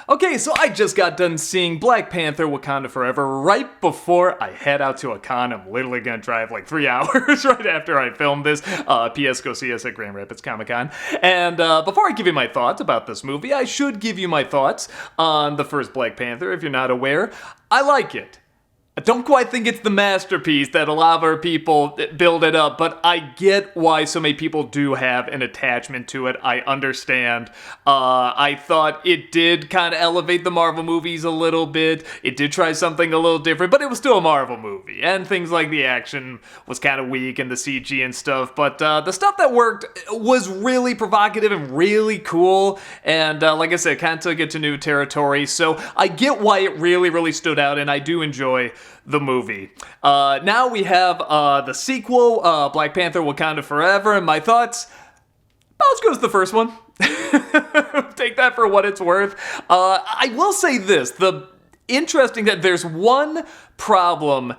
Okay, so I just got done seeing Black Panther Wakanda Forever right before I head out to a con. I'm literally gonna drive like 3 hours right after I film this. P.S. Go see us at Grand Rapids Comic Con. And before I give you my thoughts about this movie, I should give you my thoughts on the first Black Panther. If you're not aware, I like it. I don't quite think it's the masterpiece that a lot of our people build it up, but I get why so many people do have an attachment to it. I understand. I thought it did kind of elevate the Marvel movies a little bit. It did try something a little different, but it was still a Marvel movie. And things like the action was kind of weak and the CG and stuff, but the stuff that worked was really provocative and really cool. And like I said, kind of took it to new territory. So I get why it really, really stood out, and I do enjoy the movie. Now we have the sequel, Black Panther Wakanda Forever, and my thoughts, about as good as the first one. Take that for what it's worth. I will say this, interesting that there's one problem,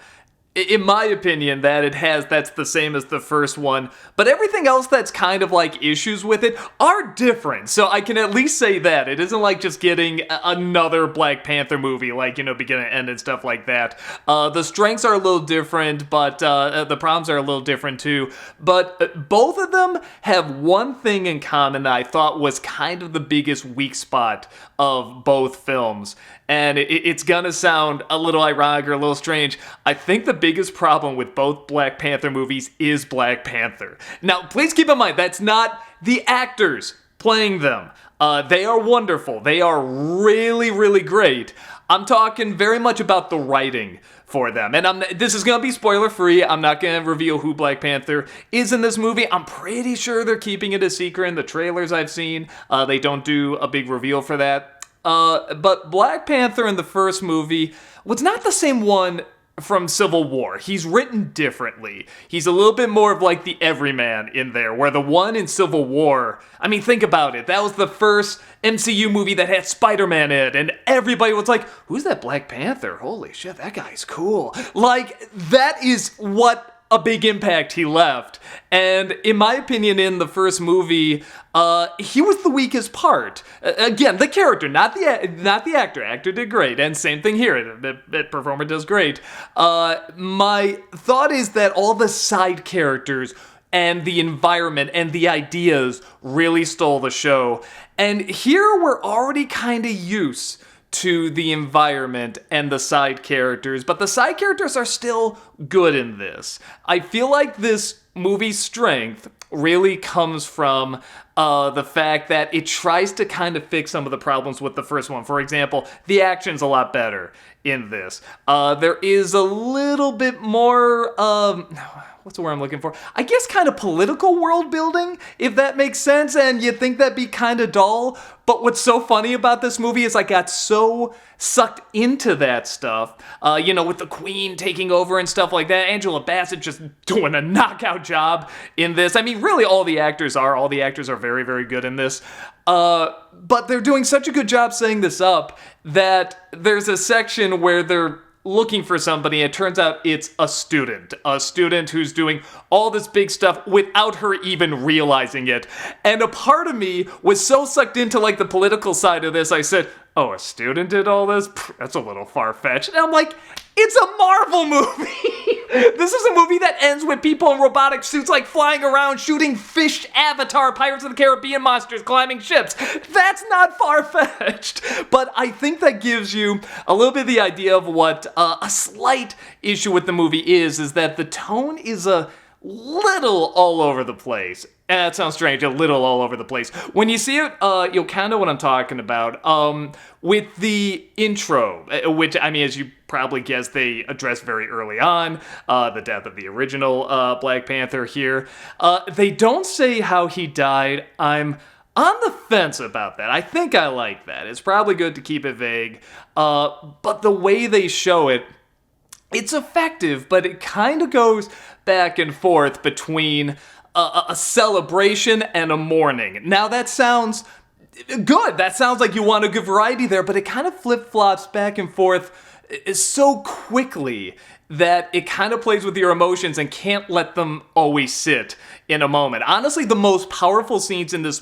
in my opinion, that it has that's the same as the first one, but everything else that's kind of like issues with it are different. So I can at least say that. It isn't like just getting another Black Panther movie, like, beginning and end and stuff like that. The strengths are a little different, but the problems are a little different too. But both of them have one thing in common that I thought was kind of the biggest weak spot of both films. And it's gonna sound a little ironic or a little strange. I think the biggest problem with both Black Panther movies is Black Panther. Now, please keep in mind, that's not the actors playing them. They are wonderful. They are really, really great. I'm talking very much about the writing for them. And this is gonna be spoiler free. I'm not gonna reveal who Black Panther is in this movie. I'm pretty sure they're keeping it a secret in the trailers I've seen. They don't do a big reveal for that. But Black Panther in the first movie was not the same one from Civil War. He's written differently. He's a little bit more of like the everyman in there, where the one in Civil War, I mean, think about it. That was the first MCU movie that had Spider-Man in it, and everybody was like, who's that Black Panther? Holy shit, that guy's cool. Like, that is what a big impact he left. And in my opinion, in the first movie, he was the weakest part. Again, the character, not the actor. Actor did great, and same thing here. The performer does great. My thought is that all the side characters and the environment and the ideas really stole the show. And here we're already kind of used to the environment and the side characters, but the side characters are still good in this. I feel like this movie's strength really comes from the fact that it tries to kind of fix some of the problems with the first one. For example, the action's a lot better in this. There is a little bit more what's the word I'm looking for? I guess kind of political world building, if that makes sense, and you'd think that'd be kind of dull, but what's so funny about this movie is I got so sucked into that stuff, with the Queen taking over and stuff like that. Angela Bassett just doing a knockout job in this. I mean, really all the actors are very, very good in this. But they're doing such a good job setting this up that there's a section where they're looking for somebody, and it turns out it's a student who's doing all this big stuff without her even realizing it. And a part of me was so sucked into like the political side of this, I said, oh, a student did all this? That's a little far-fetched. And I'm like, it's a Marvel movie. This is a movie that ends with people in robotic suits like flying around, shooting fish Avatar, Pirates of the Caribbean monsters, climbing ships. That's not far-fetched. But I think that gives you a little bit of the idea of what a slight issue with the movie is that the tone is a little all over the place. And that sounds strange, a little all over the place. When you see it, you'll kind of know what I'm talking about. With the intro, which, I mean, as you probably guessed, they addressed very early on, the death of the original Black Panther here. They don't say how he died. I'm on the fence about that. I think I like that. It's probably good to keep it vague. But the way they show it, it's effective, but it kind of goes back and forth between a celebration and a mourning. Now that sounds good. That sounds like you want a good variety there, but it kind of flip-flops back and forth so quickly that it kind of plays with your emotions and can't let them always sit in a moment. Honestly, the most powerful scenes in this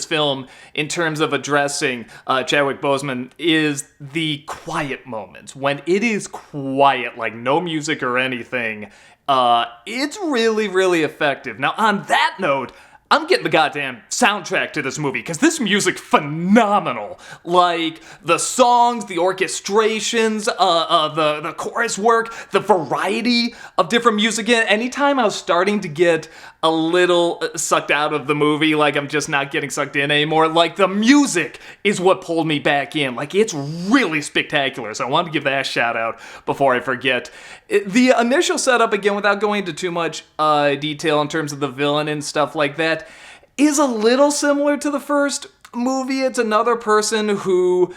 film, in terms of addressing Chadwick Boseman, is the quiet moments. When it is quiet, like no music or anything, it's really, really effective. Now, on that note, I'm getting the goddamn soundtrack to this movie, because this music's phenomenal. Like, the songs, the orchestrations, the chorus work, the variety of different music. Anytime I was starting to get a little sucked out of the movie, like I'm just not getting sucked in anymore, like, the music is what pulled me back in. Like, it's really spectacular, so I wanted to give that a shout out before I forget. The initial setup, again, without going into too much detail in terms of the villain and stuff like that, is a little similar to the first movie. It's another person who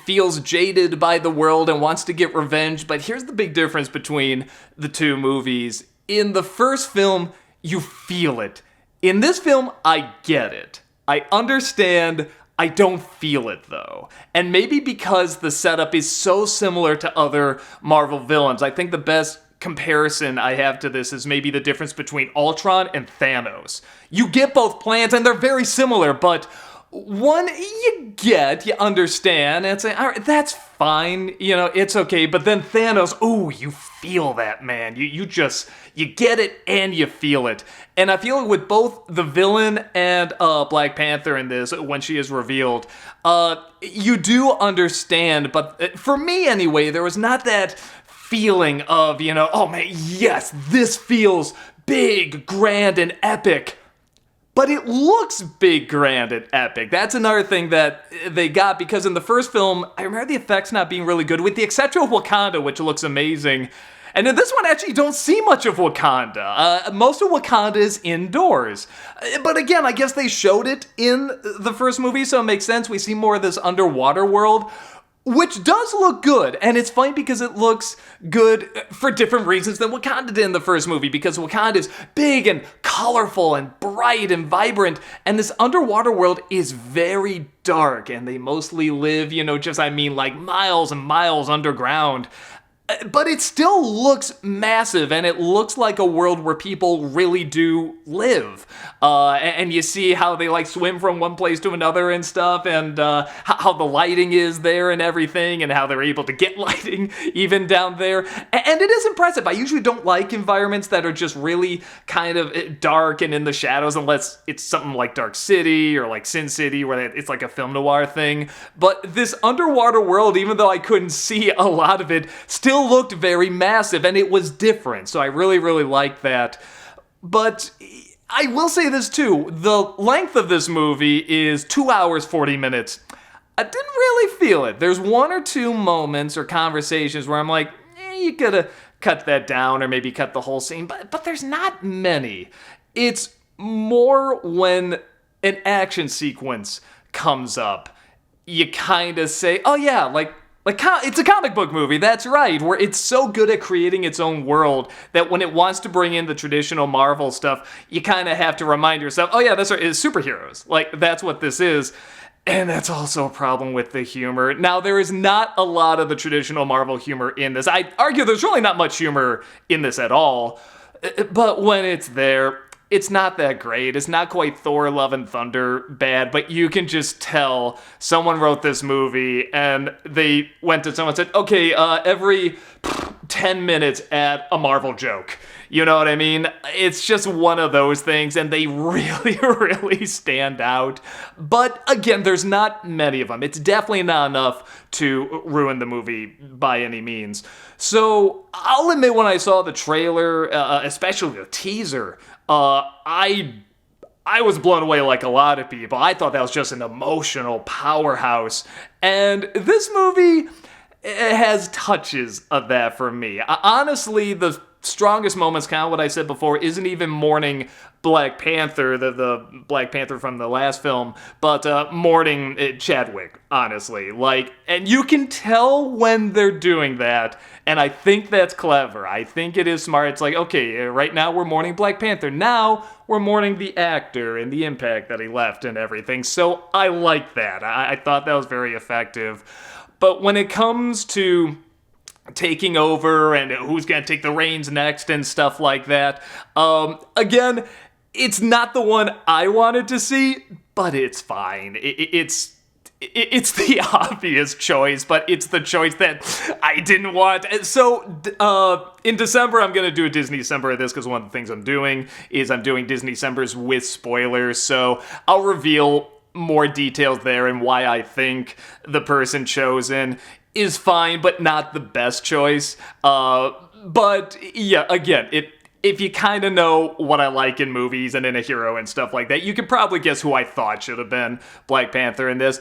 feels jaded by the world and wants to get revenge, but here's the big difference between the two movies. In the first film, you feel it. In this film, I get it. I understand. I don't feel it, though. And maybe because the setup is so similar to other Marvel villains, I think the best comparison I have to this is maybe the difference between Ultron and Thanos. You get both plans, and they're very similar, but one you understand, and say, all right, that's fine, it's okay. But then Thanos, ooh, you feel that, man. You get it and you feel it. And I feel it with both the villain and Black Panther in this, when she is revealed. You do understand, but for me anyway, there was not that feeling of, oh man, yes, this feels big, grand, and epic. But it looks big, grand, and epic. That's another thing that they got, because in the first film, I remember the effects not being really good, with the exception of Wakanda, which looks amazing. And in this one, actually, you don't see much of Wakanda. Most of Wakanda is indoors. But again, I guess they showed it in the first movie, so it makes sense. We see more of this underwater world, which does look good, and it's funny because it looks good for different reasons than Wakanda did in the first movie, because Wakanda is big and colorful and bright and vibrant, and this underwater world is very dark, and they mostly live, like miles and miles underground. But it still looks massive, and it looks like a world where people really do live. And you see how they swim from one place to another and stuff, and how the lighting is there and everything, and how they're able to get lighting even down there. And it is impressive. I usually don't like environments that are just really kind of dark and in the shadows, unless it's something like Dark City or like Sin City, where it's like a film noir thing. But this underwater world, even though I couldn't see a lot of it, still looked very massive, and it was different, so I really, really liked that. But I will say this too, the length of this movie is 2 hours, 40 minutes. I didn't really feel it. There's one or two moments or conversations where I'm like, you could have cut that down, or maybe cut the whole scene, but there's not many. It's more when an action sequence comes up, you kind of say, oh yeah, like it's a comic book movie, that's right, where it's so good at creating its own world that when it wants to bring in the traditional Marvel stuff, you kind of have to remind yourself, oh yeah, that's right, it's superheroes. Like, that's what this is. And that's also a problem with the humor. Now, there is not a lot of the traditional Marvel humor in this. I'd argue there's really not much humor in this at all. But when it's there, it's not that great. It's not quite Thor Love and Thunder bad, but you can just tell someone wrote this movie and they went to someone and said, okay, every 10 minutes add a Marvel joke. You know what I mean? It's just one of those things, and they really, really stand out. But again, there's not many of them. It's definitely not enough to ruin the movie by any means. So I'll admit, when I saw the trailer, especially the teaser, I was blown away like a lot of people. I thought that was just an emotional powerhouse. And this movie has touches of that for me. Honestly, the strongest moments, kind of what I said before, isn't even mourning Black Panther, the Black Panther from the last film, but mourning Chadwick, honestly. And you can tell when they're doing that, and I think that's clever. I think it is smart. It's like, okay, right now we're mourning Black Panther. Now we're mourning the actor and the impact that he left and everything. So I like that. I thought that was very effective. But when it comes to taking over and who's going to take the reins next and stuff like that. Again, it's not the one I wanted to see, but it's fine. It's the obvious choice, but it's the choice that I didn't want. So, in December, I'm going to do a Disney December of this, because one of the things I'm doing is I'm doing Disney Decembers with spoilers, so I'll reveal more details there and why I think the person chosen is fine, but not the best choice. But yeah, again, if you kind of know what I like in movies and in a hero and stuff like that, you can probably guess who I thought should have been Black Panther in this.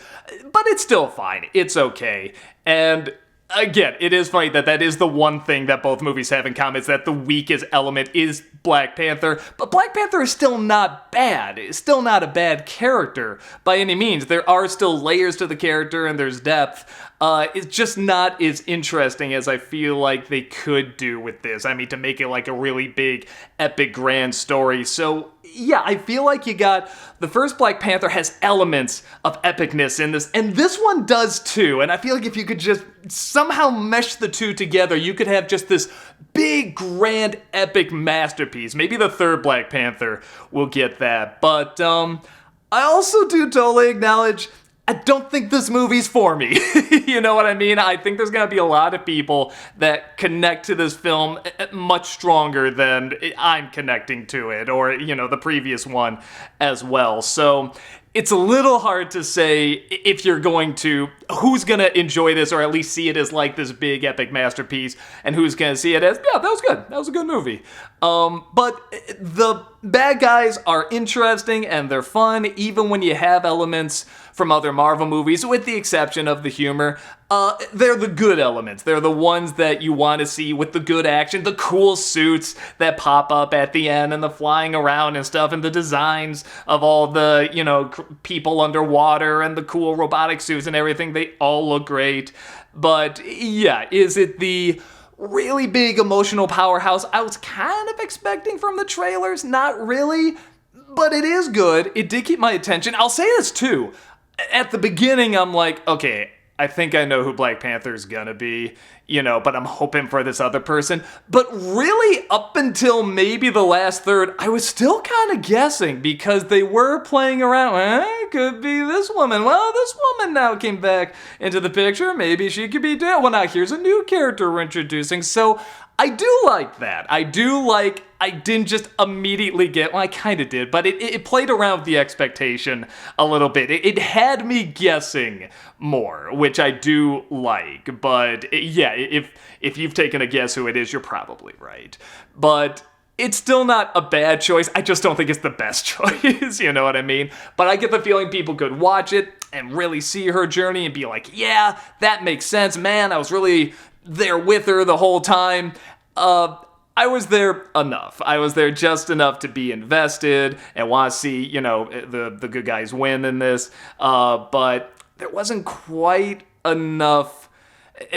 But it's still fine. It's okay. And again, it is funny that is the one thing that both movies have in common, is that the weakest element is Black Panther. But Black Panther is still not bad. It's still not a bad character by any means. There are still layers to the character and there's depth. It's just not as interesting as I feel like they could do with this. I mean, to make it like a really big, epic, grand story. So, yeah, I feel like the first Black Panther has elements of epicness in this, and this one does too. And I feel like if you could just somehow mesh the two together, you could have just this big, grand, epic masterpiece. Maybe the third Black Panther will get that. But, I also do totally acknowledge I don't think this movie's for me. You know what I mean? I think there's going to be a lot of people that connect to this film much stronger than I'm connecting to it, or, the previous one as well. So it's a little hard to say if you're who's going to enjoy this, or at least see it as like this big epic masterpiece, and who's going to see it as, yeah, that was good. That was a good movie. But the bad guys are interesting and they're fun, even when you have elements from other Marvel movies, with the exception of the humor. They're the good elements. They're the ones that you want to see, with the good action, the cool suits that pop up at the end, and the flying around and stuff, and the designs of all the, people underwater, and the cool robotic suits and everything. They all look great. But yeah, is it the really big emotional powerhouse I was kind of expecting from the trailers? Not really, but it is good. It did keep my attention. I'll say this too. At the beginning, I'm like, okay, I think I know who Black Panther's gonna be, but I'm hoping for this other person. But really, up until maybe the last third, I was still kind of guessing, because they were playing around. Could be this woman. Well, this woman now came back into the picture. Maybe she could be dead. Well, now here's a new character we're introducing. So I do like that. I didn't just immediately get, well, I kind of did, but it played around with the expectation a little bit. It had me guessing more, which I do like. But yeah, if you've taken a guess who it is, you're probably right. But it's still not a bad choice. I just don't think it's the best choice, you know what I mean? But I get the feeling people could watch it and really see her journey and be like, yeah, that makes sense, man. I was really there with her the whole time. I was there enough. I was there just enough to be invested and want to see, the good guys win in this. But there wasn't quite enough.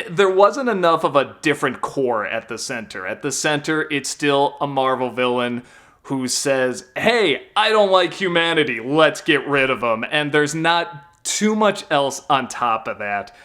There wasn't enough of a different core at the center. At the center, it's still a Marvel villain who says, hey, I don't like humanity. Let's get rid of them. And there's not too much else on top of that.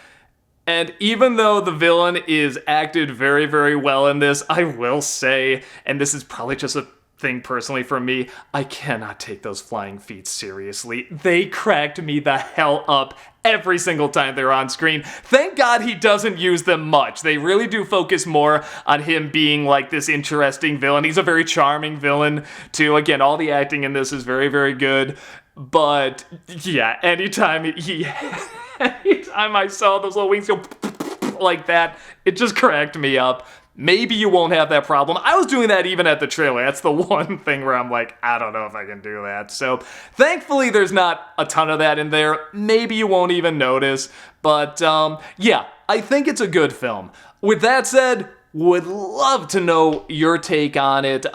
And even though the villain is acted very, very well in this, I will say, and this is probably just a thing personally for me, I cannot take those flying feet seriously. They cracked me the hell up every single time they're on screen. Thank God he doesn't use them much. They really do focus more on him being like this interesting villain. He's a very charming villain too. Again, all the acting in this is very, very good. But yeah, anytime I saw those little wings go like that, it just cracked me up. Maybe you won't have that problem. I was doing that even at the trailer. That's the one thing where I'm like, I don't know if I can do that. So thankfully there's not a ton of that in there. Maybe you won't even notice. But yeah, I think it's a good film. With that said, would love to know your take on it.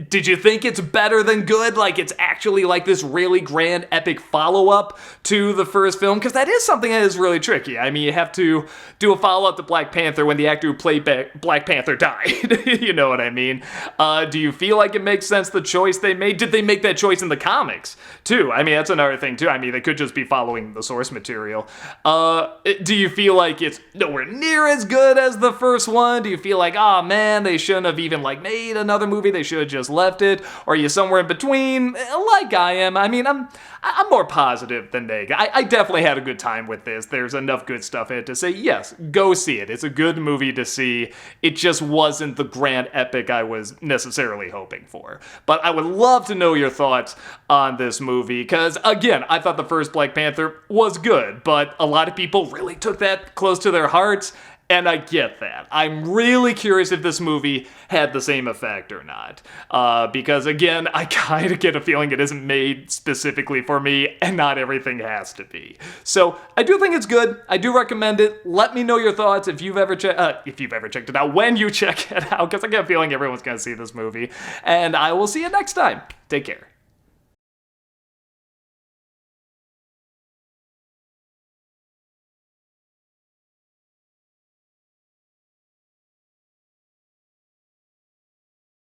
did you think it's better than good? Like, it's actually like this really grand, epic follow-up to the first film? Because that is something that is really tricky. I mean, you have to do a follow-up to Black Panther when the actor who played Black Panther died. You know what I mean? Do you feel like it makes sense, the choice they made? Did they make that choice in the comics, too? I mean, that's another thing, too. I mean, they could just be following the source material. Do you feel like it's nowhere near as good as the first one? Do you feel like, oh man, they shouldn't have even like made another movie, they should have just left it? Or are you somewhere in between, like I am? I mean, I'm more positive than negative. I definitely had a good time with this. There's enough good stuff in it to say, yes, go see it. It's a good movie to see. It just wasn't the grand epic I was necessarily hoping for. But I would love to know your thoughts on this movie, because again, I thought the first Black Panther was good, but a lot of people really took that close to their hearts, and I get that. I'm really curious if this movie had the same effect or not. Because again, I kind of get a feeling it isn't made specifically for me, and not everything has to be. So I do think it's good. I do recommend it. Let me know your thoughts if you've ever checked it out, when you check it out, because I get a feeling everyone's going to see this movie. And I will see you next time. Take care.